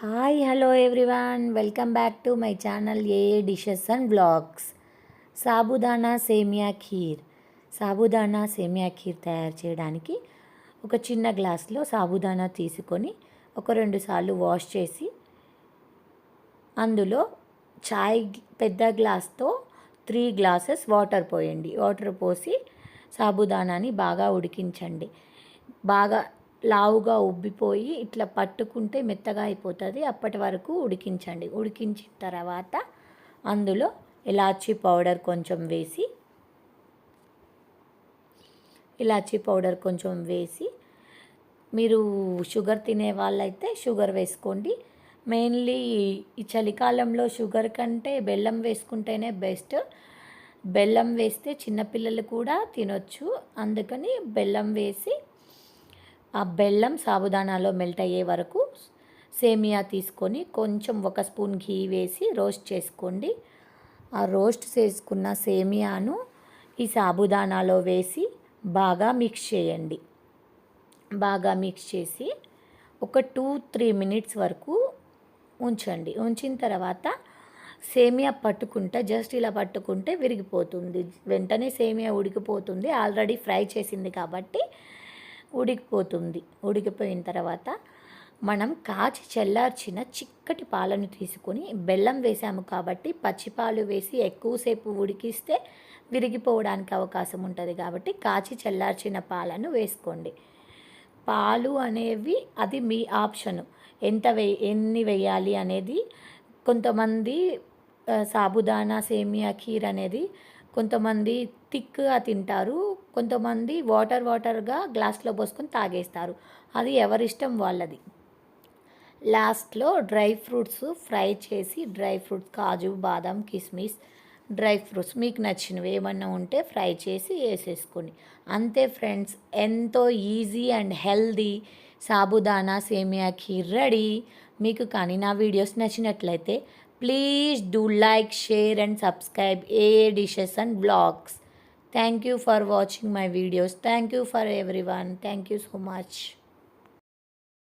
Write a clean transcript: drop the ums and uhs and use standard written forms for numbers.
Hi hello everyone, welcome back to my channel a dishes and blogs. Sabudana semiya kheer. Sabudana semiya kheer తయారు చేయడానికి ఒక చిన్న గ్లాస్లో సాబుదానా తీసుకొని ఒక 2 సార్లు వాష్ చేసి అందులో పెద్ద గ్లాస్తో 3 గ్లాసెస్ వాటర్ పోయండి. వాటర్ పోసి సాబుదానాని బాగా ఉడికించండి. బాగా లావుగా ఉబ్బిపోయి ఇట్లా పట్టుకుంటే మెత్తగా అయిపోతుంది. అప్పటి వరకు ఉడికించండి. ఉడికించిన తర్వాత అందులో ఇలాచీ పౌడర్ కొంచెం వేసి మీరు షుగర్ తినే వాళ్ళైతే షుగర్ వేసుకోండి. మెయిన్లీ ఈ చలికాలంలో షుగర్ కంటే బెల్లం వేసుకుంటేనే బెస్ట్. బెల్లం వేస్తే చిన్నపిల్లలు కూడా తినొచ్చు. అందుకని బెల్లం వేసి ఆ బెల్లం సాబుదానాలో మెల్ట్ అయ్యే వరకు సేమియా తీసుకొని కొంచెం 1 స్పూన్ ఘీ వేసి రోస్ట్ చేసుకోండి. ఆ రోస్ట్ చేసుకున్న సేమియాను ఈ సాబుదానాలో వేసి బాగా మిక్స్ చేయండి. బాగా మిక్స్ చేసి ఒక 2-3 మినిట్స్ వరకు ఉంచండి. ఉంచిన తర్వాత సేమియా జస్ట్ ఇలా పట్టుకుంటే విరిగిపోతుంది. వెంటనే సేమియా ఉడికిపోతుంది. ఆల్రెడీ ఫ్రై చేసింది కాబట్టి ఉడికిపోతుంది. ఉడికిపోయిన తర్వాత మనం కాచి చల్లార్చిన చిక్కటి పాలను తీసుకొని బెల్లం వేసాము కాబట్టి పచ్చిపాలు వేసి ఎక్కువసేపు ఉడికిస్తే విరిగిపోవడానికి అవకాశం ఉంటుంది. కాబట్టి కాచి చల్లార్చిన పాలను వేసుకోండి. పాలు అనేవి అది మీ ఆప్షను. ఎన్ని వేయాలి అనేది. కొంతమంది సాబుదానా సేమియా ఖీర్ అనేది కొంతమంది థిక్గా తింటారు. కొంతమంది వాటర్గా గ్లాస్లో పోసుకొని తాగేస్తారు. అది ఎవరిష్టం వాళ్ళది. లాస్ట్లో డ్రై ఫ్రూట్స్ ఫ్రై చేసి కాజు, బాదం, కిస్మిస్, డ్రై ఫ్రూట్స్ మీకు నచ్చినవి ఏమన్నా ఉంటే ఫ్రై చేసి వేసేసుకొని అంతే ఫ్రెండ్స్. ఎంతో easy and healthy sabudana semiya kheer ready. మీకు కానీ నా వీడియోస్ నచ్చినట్లయితే please do like, share and subscribe a dishes and blogs. Thank you for watching my videos. Thank you for everyone. Thank you so much.